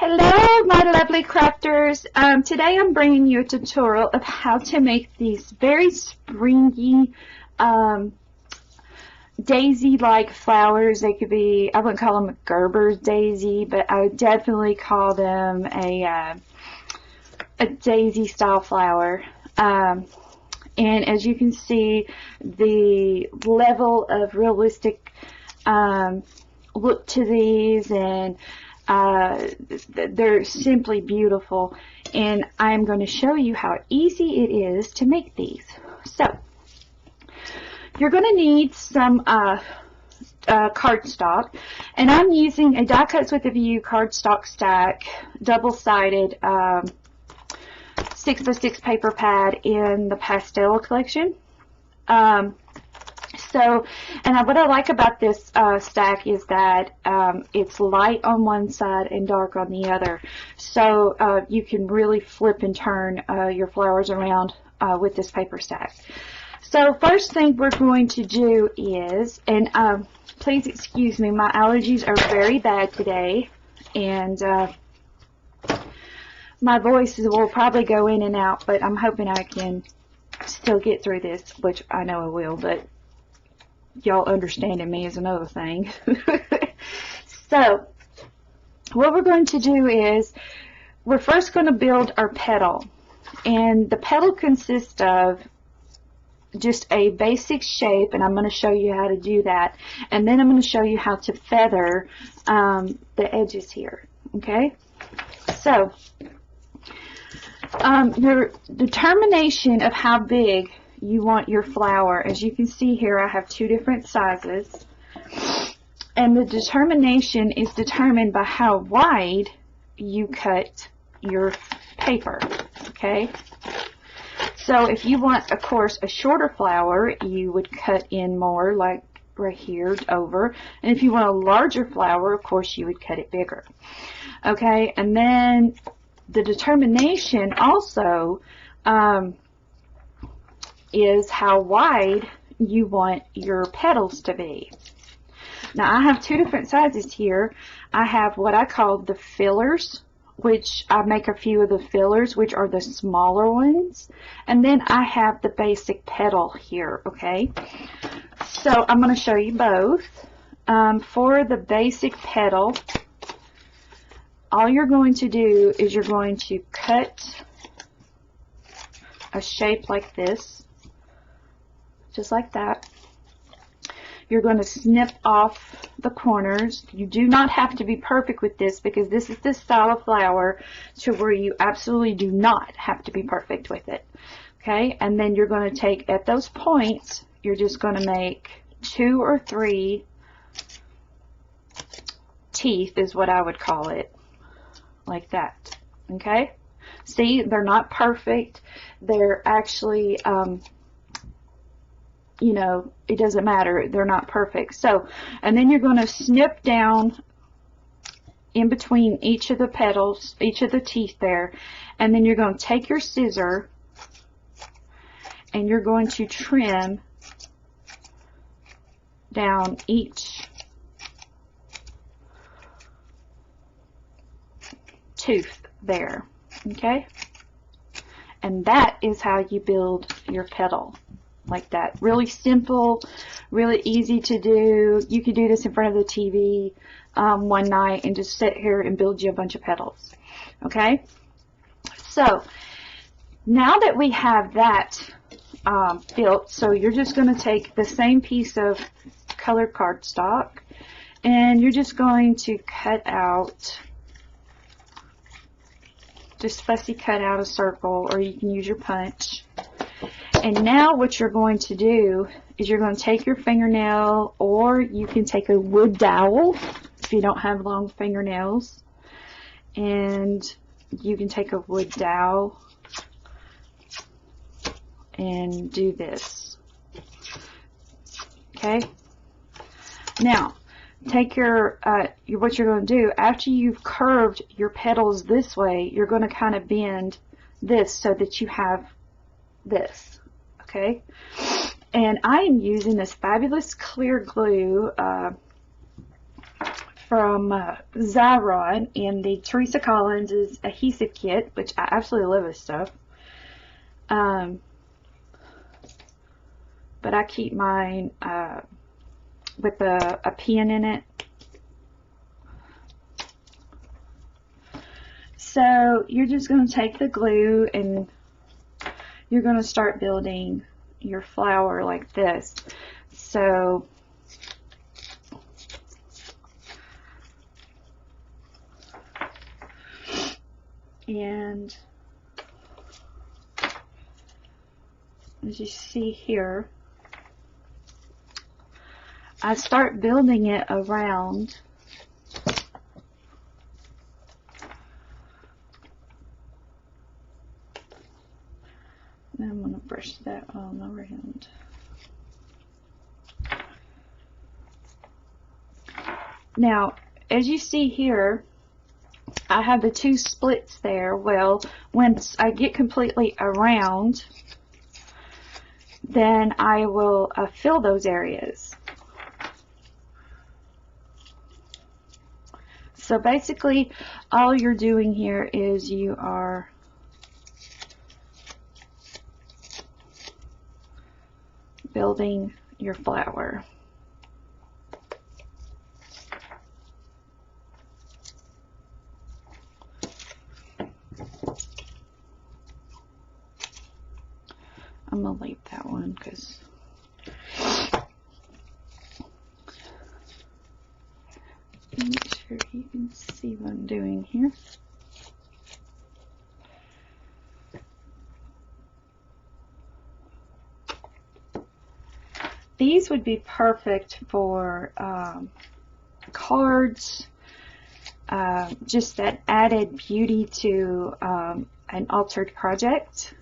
Hello, my lovely crafters. Today I'm bringing you a tutorial of how to make these very springy daisy-like flowers. They could be, I wouldn't call them a Gerber's daisy, but I would definitely call them a daisy style flower. And as you can see, the level of realistic look to these, and they're simply beautiful, and I'm going to show you how easy it is to make these. So you're going to need some cardstock, and I'm using a Die Cuts with a View cardstock stack, double-sided 6x6 paper pad in the pastel collection. What I like about this stack is that it's light on one side and dark on the other. So you can really flip and turn your flowers around with this paper stack. So first thing we're going to do is, and please excuse me, my allergies are very bad today, and my voice will probably go in and out, but I'm hoping I can still get through this, which I know I will, but y'all understanding me is another thing. So what we're going to do is we're first going to build our petal, and the petal consists of just a basic shape, and I'm going to show you how to do that, and then I'm going to show you how to feather the edges here. Okay, so your determination of how big you want your flower, as you can see here, I have two different sizes, and the determination is determined by how wide you cut your paper. Okay, so if you want, of course, a shorter flower, you would cut in more, like right here over, and if you want a larger flower, of course, you would cut it bigger. Okay, and then the determination also is how wide you want your petals to be. Now I have two different sizes here. I have what I call the fillers, which I make a few of the fillers, which are the smaller ones, and then I have the basic petal here. Okay, so I'm going to show you both. For the basic petal, all you're going to do is you're going to cut a shape like this, just like that. You're going to snip off the corners. You do not have to be perfect with this, because this is the style of flower to where you absolutely do not have to be perfect with it. Okay, and then you're going to take, at those points, you're just going to make 2 or 3 teeth, is what I would call it, like that. Okay, see, they're not perfect. They're actually you know, it doesn't matter, they're not perfect. So, and then you're going to snip down in between each of the petals, each of the teeth there, and then you're going to take your scissor and you're going to trim down each tooth there. Okay, and that is how you build your petal, like that. Really simple, really easy to do. You could do this in front of the TV one night and just sit here and build you a bunch of petals. Okay, so now that we have that built, so you're just going to take the same piece of colored cardstock and you're just going to cut out, just fussy cut out a circle, or you can use your punch. And now what you're going to do is you're going to take your fingernail, or you can take a wood dowel if you don't have long fingernails, and you can take a wood dowel and do this. Okay, now take your what you're going to do after you've curved your petals this way, you're going to kind of bend this so that you have this. Okay, and I am using this fabulous clear glue from Xyron in the Teresa Collins' adhesive kit, which I absolutely love this stuff. But I keep mine with a pin in it. So you're just going to take the glue and you're going to start building your flower like this. So and as you see here, I start building it around and I'm going to brush that on around. Now, as you see here, I have the two splits there. Well, once I get completely around, then I will fill those areas. So basically, all you're doing here is you are building your flower. I'm going to leave that one because make sure you can see what I'm doing here. These would be perfect for cards, just that added beauty to an altered project.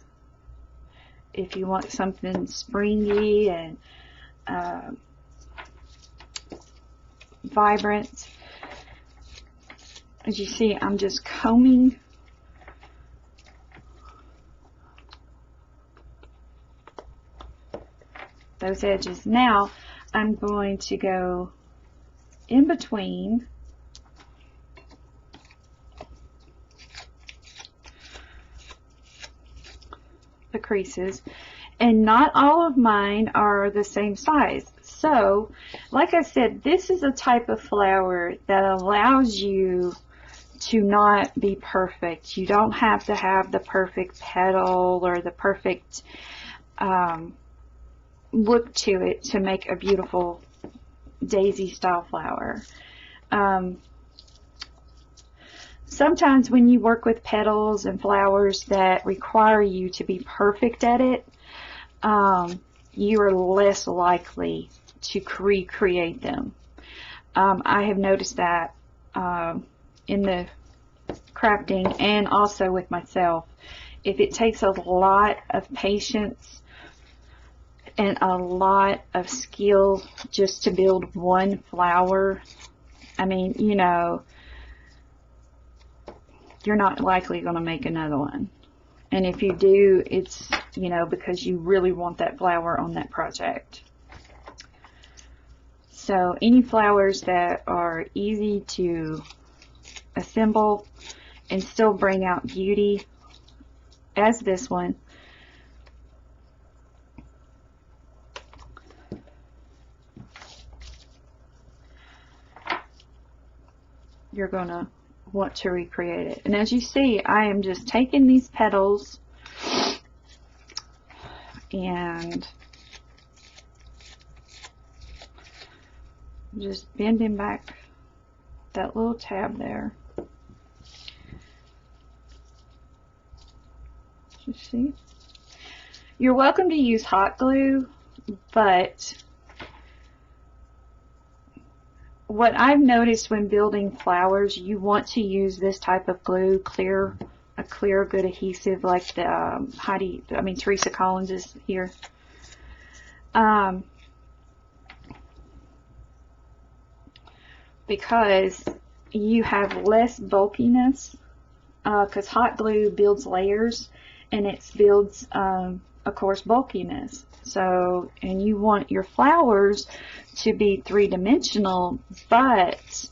If you want something springy and vibrant. As you see, I'm just combing those edges. Now I'm going to go in between the creases, and not all of mine are the same size. So like I said, this is a type of flower that allows you to not be perfect. You don't have to have the perfect petal or the perfect look to it to make a beautiful daisy style flower. Sometimes when you work with petals and flowers that require you to be perfect at it, you are less likely to recreate them. I have noticed that in the crafting and also with myself. If it takes a lot of patience and a lot of skill just to build one flower, I mean, you know, you're not likely going to make another one. And if you do, it's, you know, because you really want that flower on that project. So any flowers that are easy to assemble and still bring out beauty, as this one, you're going to want to recreate it. And as you see, I am just taking these petals and just bending back that little tab there. You see? You're welcome to use hot glue, but what I've noticed when building flowers, you want to use this type of glue, a clear, good adhesive, like the Teresa Collins is here. Because you have less bulkiness, because hot glue builds layers, and it builds, of course, bulkiness. So, and you want your flowers to be three-dimensional, but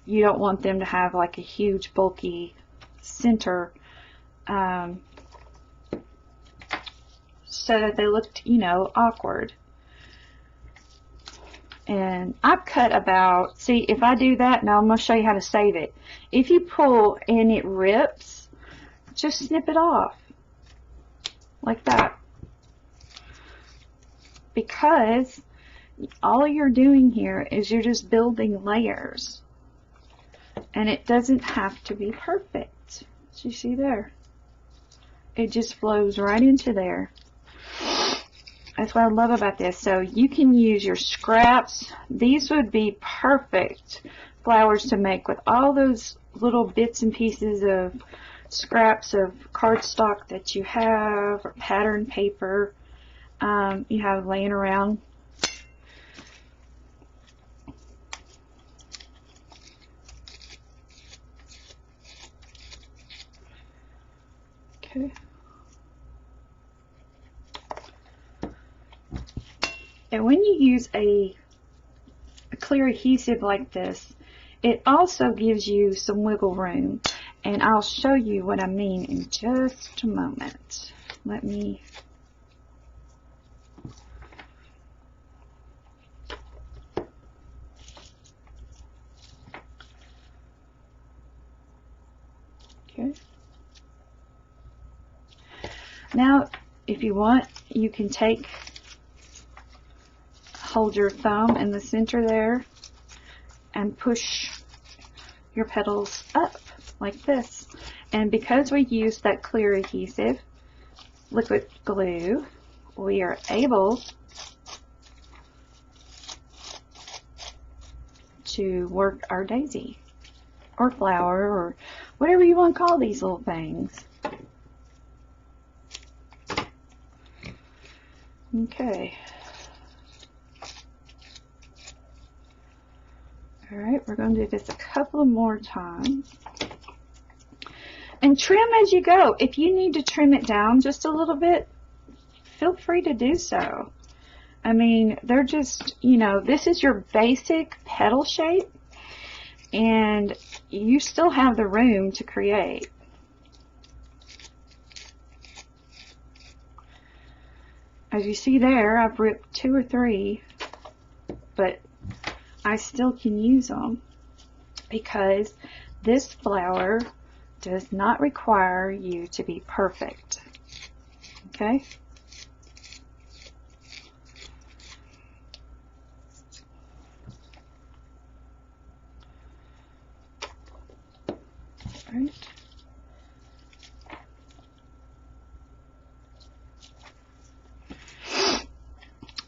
you don't want them to have like a huge bulky center, so that they looked, you know, awkward. And I've cut about, see, if I do that, now I'm going to show you how to save it. If you pull and it rips, just snip it off like that, because all you're doing here is you're just building layers, and it doesn't have to be perfect. So you see there, it just flows right into there. That's what I love about this. So you can use your scraps. These would be perfect flowers to make with all those little bits and pieces of scraps of cardstock that you have, or pattern paper you have laying around. Okay. And when you use a clear adhesive like this, it also gives you some wiggle room. And I'll show you what I mean in just a moment. Let me... Okay. Now, if you want, you can hold your thumb in the center there and push your petals up like this. And because we used that clear adhesive, liquid glue, we are able to work our daisy or flower or whatever you want to call these little things. Okay. Alright, we're going to do this a couple more times. And trim as you go. If you need to trim it down just a little bit, feel free to do so. I mean, they're just, you know, this is your basic petal shape, and you still have the room to create. As you see there, I've ripped 2 or 3, but I still can use them because this flower does not require you to be perfect. Okay? All right.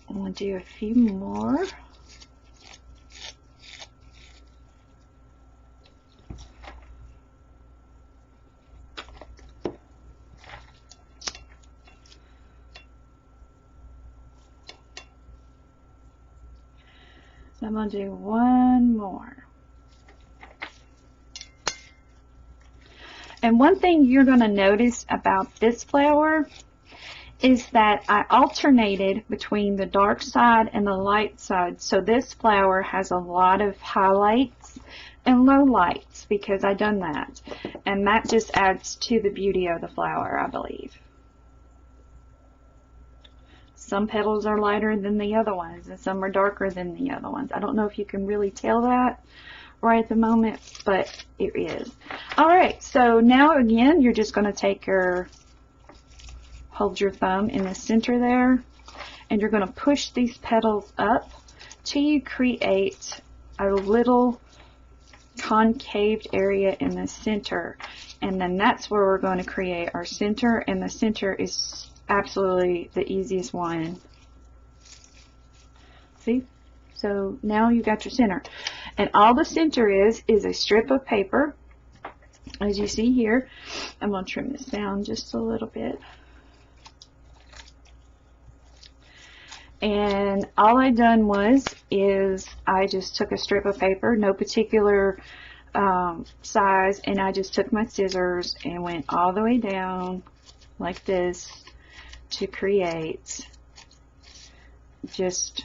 I'm going to do a few more. I'm going to do one more. And one thing you're going to notice about this flower is that I alternated between the dark side and the light side. So this flower has a lot of highlights and low lights because I done that. And that just adds to the beauty of the flower, I believe. Some petals are lighter than the other ones, and some are darker than the other ones. I don't know if you can really tell that right at the moment, but it is. Alright, so now again, you're just going to hold your thumb in the center there, and you're going to push these petals up till you create a little concaved area in the center. And then that's where we're going to create our center, and the center is absolutely the easiest one. See? So now you got your center. And all the center is a strip of paper, as you see here. I'm going to trim this down just a little bit. And all I done is I just took a strip of paper, no particular size, and I just took my scissors and went all the way down like this to create just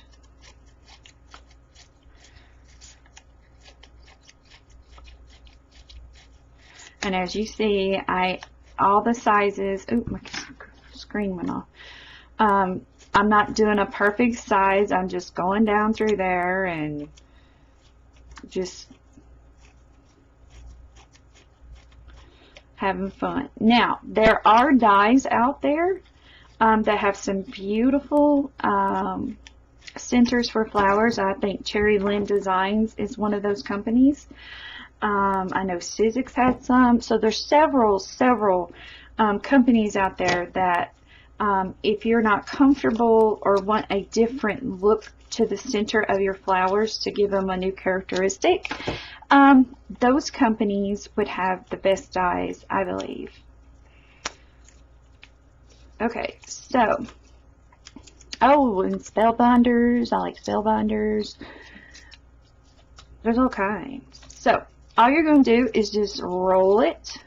And as you see, all the sizes, oh, my screen went off. I'm not doing a perfect size. I'm just going down through there and just having fun. Now, there are dies out there that have some beautiful centers for flowers. I think Cherry Lynn Designs is one of those companies. I know Sizzix had some. So there's several companies out there that if you're not comfortable or want a different look to the center of your flowers to give them a new characteristic, those companies would have the best dies, I believe. Okay, so, oh, and spellbinders. I like spellbinders. There's all kinds. So, all you're going to do is just roll it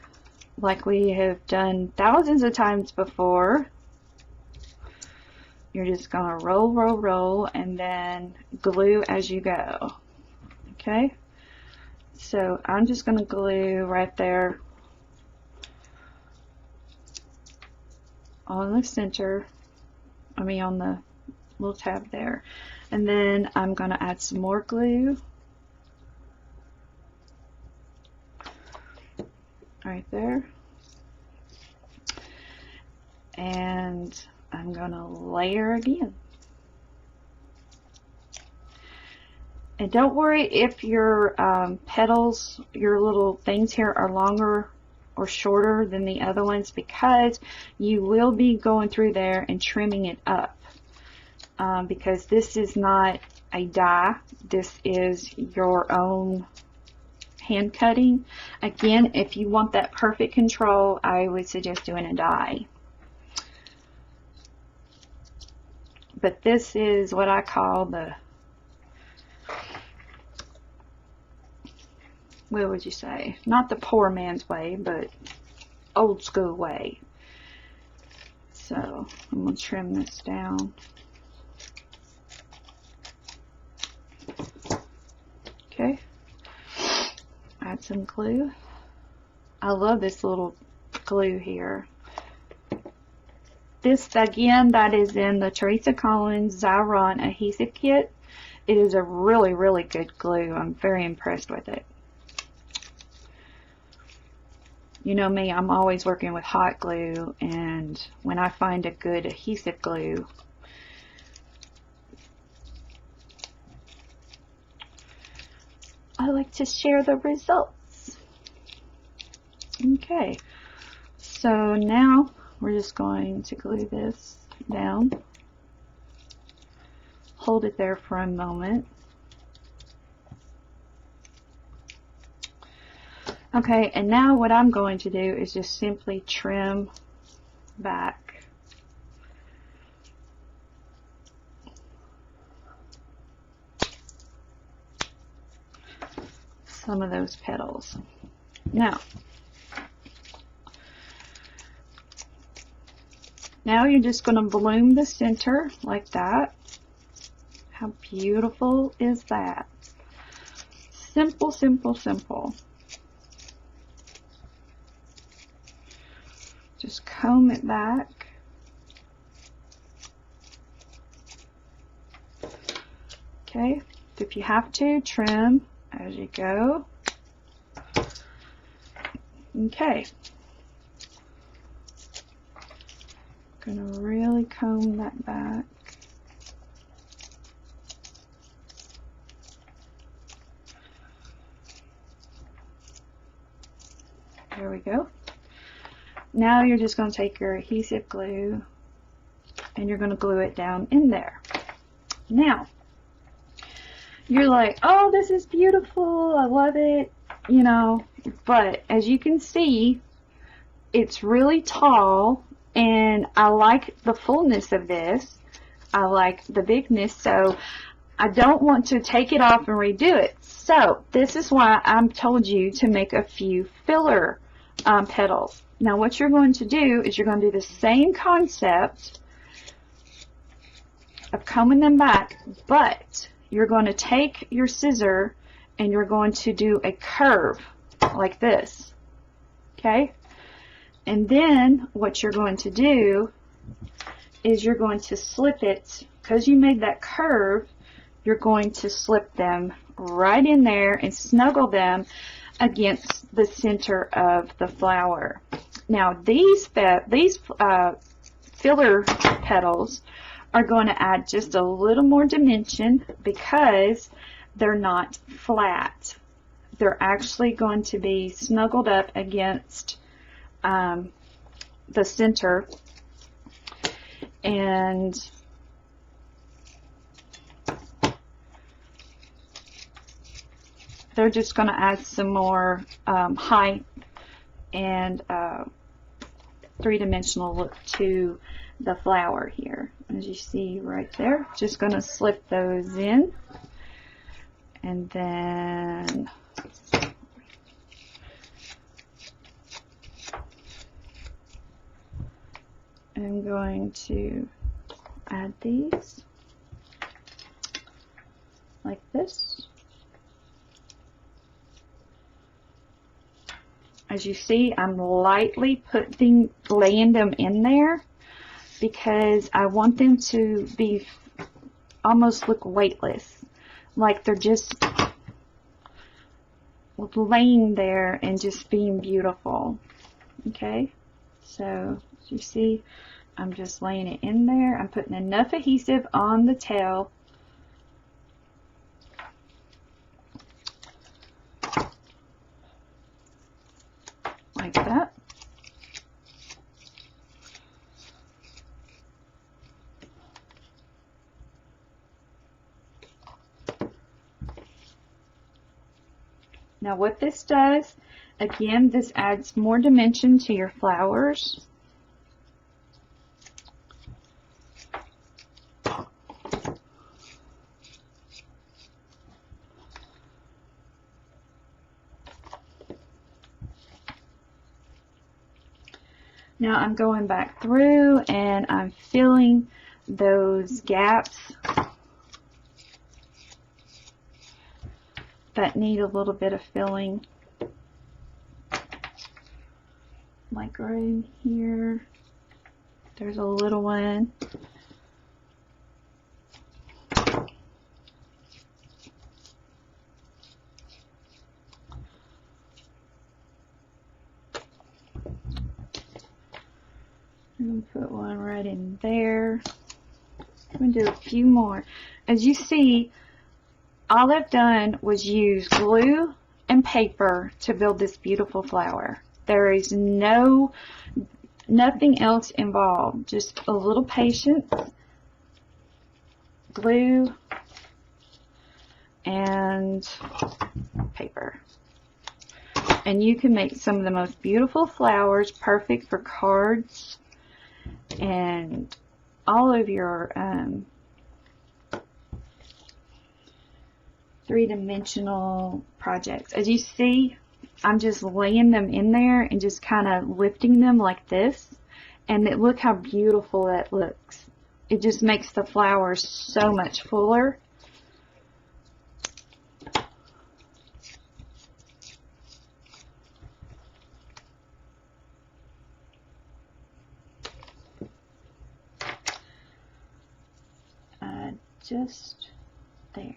like we have done thousands of times before. You're just going to roll, roll, roll, and then glue as you go. Okay? So I'm just going to glue right there on the center, on the little tab there. And then I'm going to add some more glue right there. And I'm going to layer again. And don't worry if your petals, your little things here are longer or shorter than the other ones, because you will be going through there and trimming it up. Because this is not a die, this is your own hand cutting. Again, if you want that perfect control, I would suggest doing a die. But this is what I call the, what would you say? Not the poor man's way, but old school way. So I'm going to trim this down. Okay. Add some glue. I love this little glue here. This, again, that is in the Teresa Collins Xyron adhesive kit. It is a really, really good glue. I'm very impressed with it. You know me, I'm always working with hot glue, and when I find a good adhesive glue, I like to share the results. Okay, so now we're just going to glue this down. Hold it there for a moment. Okay, and now what I'm going to do is just simply trim back some of those petals. Now you're just going to bloom the center like that. How beautiful is that? Simple, simple, simple. Just comb it back. Okay, if you have to, trim as you go. Okay. Gonna really comb that back. There we go. Now you're just going to take your adhesive glue and you're going to glue it down in there. Now, you're like, oh, this is beautiful, I love it, you know, but as you can see, it's really tall, and I like the fullness of this. I like the bigness, so I don't want to take it off and redo it. So this is why I'm told you to make a few filler petals. Now what you're going to do is you're going to do the same concept of combing them back, but you're going to take your scissor and you're going to do a curve like this. Okay? And then what you're going to do is you're going to slip it, because you made that curve, you're going to slip them right in there and snuggle them against the center of the flower. Now these filler petals are going to add just a little more dimension because they're not flat. They're actually going to be snuggled up against the center, and they're just going to add some more height and three-dimensional look to the flower here. As you see right there, just going to slip those in, and then I'm going to add these like this. As you see, I'm lightly laying them in there because I want them to be almost look weightless, like they're just laying there and just being beautiful. Okay, so as you see, I'm just laying it in there. I'm putting enough adhesive on the tail like that. Now what this does, again, this adds more dimension to your flowers. Now I'm going back through and I'm filling those gaps that need a little bit of filling. Like right here, there's a little one. I'm going to put one right in there. I'm going to do a few more. As you see, all I've done was use glue and paper to build this beautiful flower. There is nothing else involved. Just a little patience, glue, and paper. And you can make some of the most beautiful flowers, perfect for cards and all of your three-dimensional projects. As you see, I'm just laying them in there and just kind of lifting them like this, and look how beautiful that looks. It just makes the flowers so much fuller. Just there.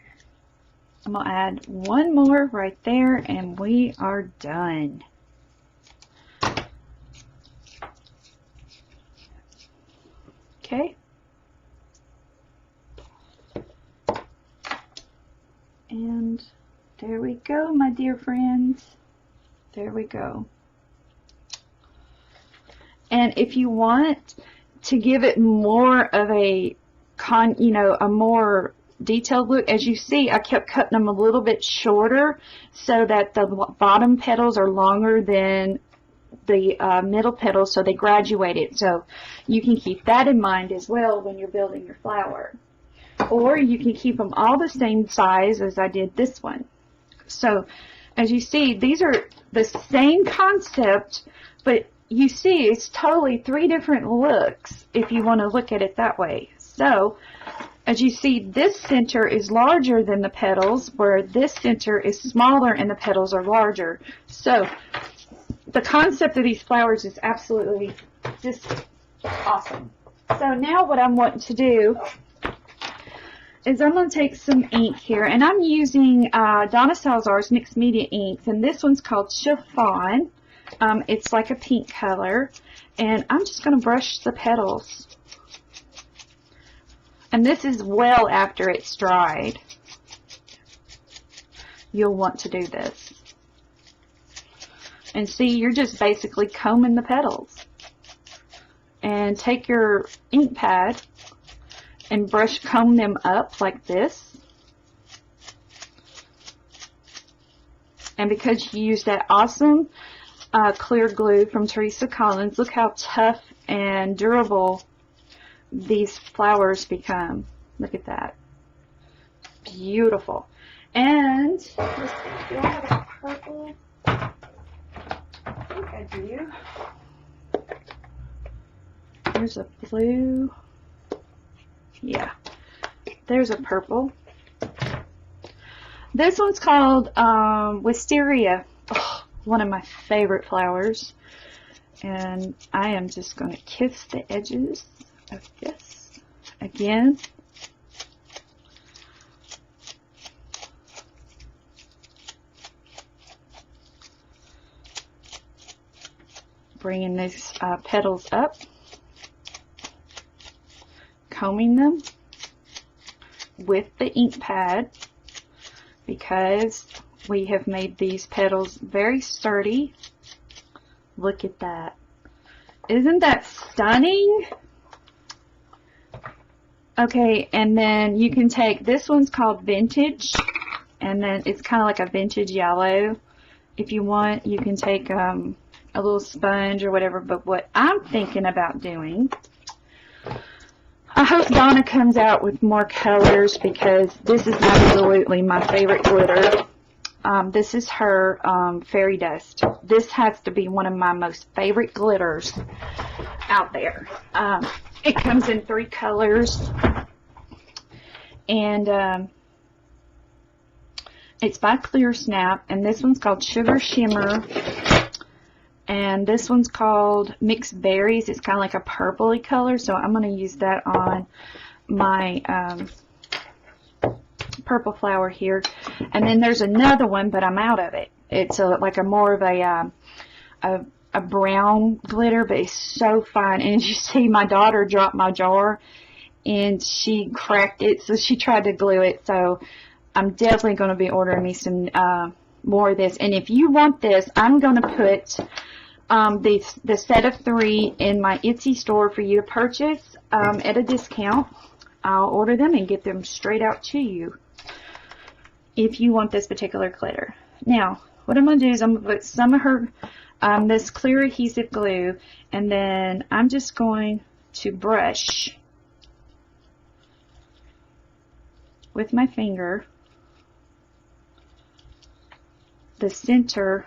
I'm going to add one more right there and we are done. Okay. And there we go, my dear friends. There we go. And if you want to give it more of a a more detailed look, as you see, I kept cutting them a little bit shorter so that the bottom petals are longer than the middle petals, so they graduated. So you can keep that in mind as well when you're building your flower. Or you can keep them all the same size as I did this one. So as you see, these are the same concept, but you see it's totally three different looks if you want to look at it that way. So, as you see, this center is larger than the petals, where this center is smaller and the petals are larger. So, the concept of these flowers is absolutely just awesome. So now what I'm wanting to do is I'm going to take some ink here, and I'm using Donna Salazar's mixed media inks, and this one's called Chiffon. It's like a pink color, and I'm just going to brush the petals. And this is well after it's dried. You'll want to do this. And see, you're just basically combing the petals. And take your ink pad and comb them up like this. And because you use that awesome clear glue from Teresa Collins, look how tough and durable these flowers become. Look at that. Beautiful. And let's see, do I have a purple? I think I do. There's a blue. Yeah. There's a purple. This one's called Wisteria. Oh, one of my favorite flowers. And I am just going to kiss the edges of this again. Bringing these petals up, combing them with the ink pad because we have made these petals very sturdy. Look at that. Isn't that stunning? Okay, and then you can take, this one's called Vintage, and then it's kind of like a vintage yellow. If you want, you can take a little sponge or whatever, but what I'm thinking about doing, I hope Donna comes out with more colors because this is absolutely my favorite glitter. This is her fairy dust. This has to be one of my most favorite glitters out there. It comes in 3 colors, and it's by Clear Snap, and this one's called Sugar Shimmer, and this one's called Mixed Berries. It's kind of like a purpley color, so I'm going to use that on my purple flower here. And then there's another one, but I'm out of it. It's like a more of a brown glitter, but it's so fine. And you see, my daughter dropped my jar and she cracked it, so she tried to glue it. So I'm definitely going to be ordering me some more of this. And if you want this, I'm going to put the set of 3 in my Etsy store for you to purchase at a discount. I'll order them and get them straight out to you if you want this particular glitter. Now, what I'm going to do is I'm going to put some of her this clear adhesive glue, and then I'm just going to brush with my finger the center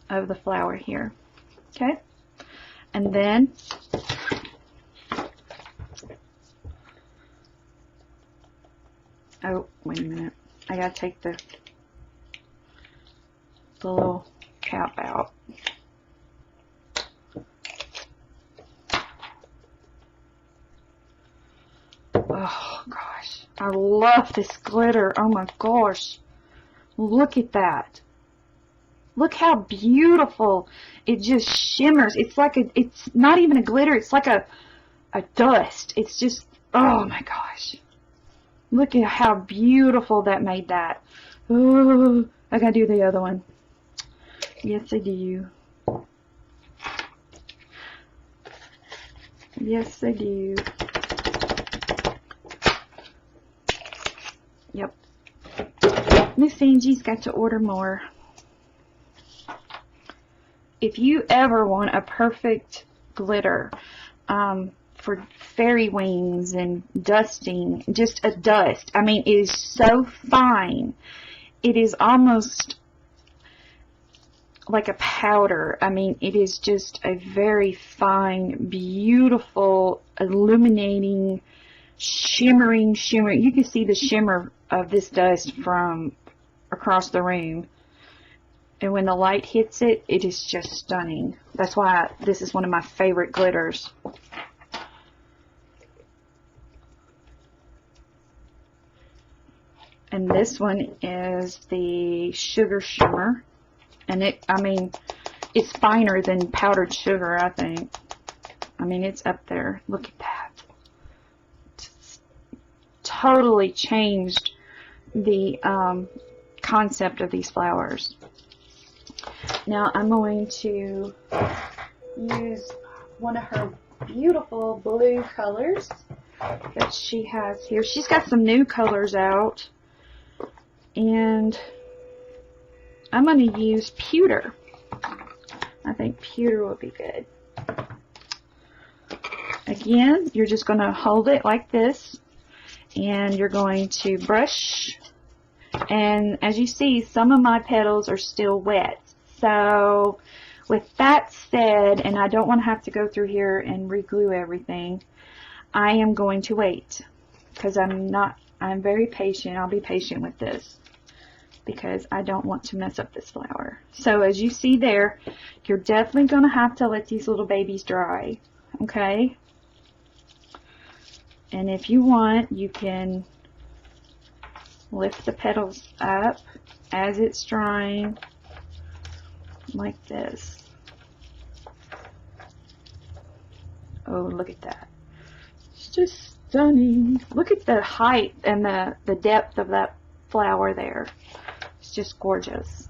of the flower here. Okay? And then oh, wait a minute. I gotta take the little cap out. Oh gosh, I love this glitter. Oh my gosh, look at that. Look how beautiful it just shimmers. It's like it's not even a glitter, it's like a dust. It's just, oh my gosh, look at how beautiful that made that. Oh, I gotta do the other one. Yes, I do. Yes, I do. Yep. Miss Angie's got to order more. If you ever want a perfect glitter for fairy wings and dusting, just a dust. I mean, it is so fine. It is almost like a powder. I mean, it is just a very fine, beautiful, illuminating, shimmering. You can see the shimmer of this dust from across the room. And when the light hits it, it is just stunning. That's why this is one of my favorite glitters. And this one is the Sugar Shimmer. And it's finer than powdered sugar, I think. I mean, it's up there. Look at that. It's totally changed the concept of these flowers. Now I'm going to use one of her beautiful blue colors that she has here. She's got some new colors out. And I'm going to use pewter. I think pewter will be good. Again, you're just going to hold it like this, and you're going to brush. And as you see, some of my petals are still wet. So with that said, and I don't want to have to go through here and re-glue everything, I am going to wait, because I'm very patient. I'll be patient with this because I don't want to mess up this flower. So as you see there, you're definitely going to have to let these little babies dry, okay? And if you want, you can lift the petals up as it's drying like this. Oh, look at that. It's just stunning. Look at the height and the depth of that flower there. It's just gorgeous.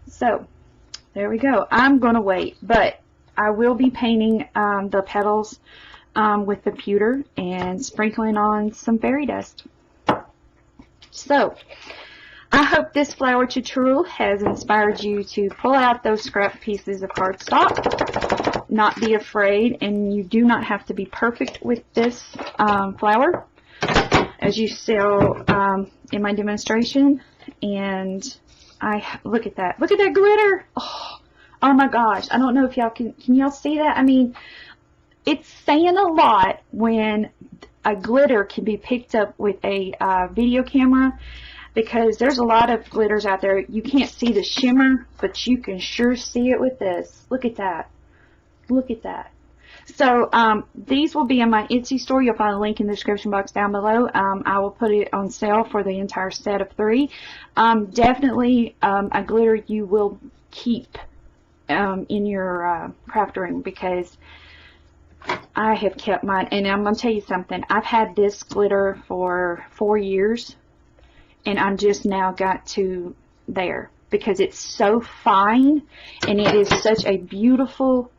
So there we go. I'm going to wait, but I will be painting the petals with the pewter and sprinkling on some fairy dust. So I hope this flower tutorial has inspired you to pull out those scrap pieces of cardstock. Not be afraid, and you do not have to be perfect with this flower, as you saw in my demonstration. And look at that glitter. Oh my gosh, I don't know if y'all can y'all see that? I mean, it's saying a lot when a glitter can be picked up with a video camera, because there's a lot of glitters out there. You can't see the shimmer, but you can sure see it with this. Look at that. Look at that. So these will be in my Etsy store. You'll find a link in the description box down below. I will put it on sale for the entire set of 3. Definitely a glitter you will keep in your craft room, because I have kept mine. And I'm going to tell you something. I've had this glitter for 4 years, and I'm just now got to there, because it's so fine and it is such a beautiful,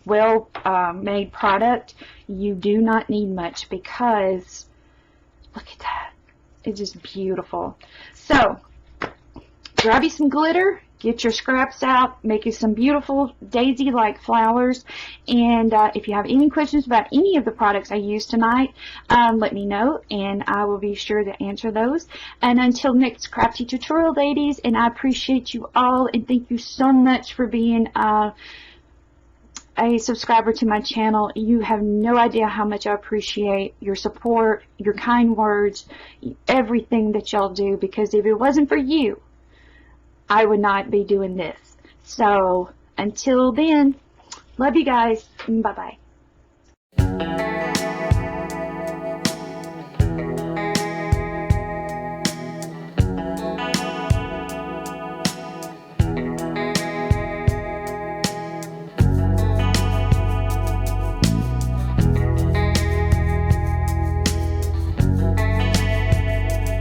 well made product. You do not need much, because look at that. It's just beautiful. So grab you some glitter, get your scraps out, make you some beautiful daisy-like flowers. And if you have any questions about any of the products I used tonight, let me know, and I will be sure to answer those. And until next crafty tutorial, ladies, and I appreciate you all, and thank you so much for being a subscriber to my channel. You have no idea how much I appreciate your support, your kind words, everything that y'all do, because if it wasn't for you, I would not be doing this. So until then, love you guys. Bye-bye.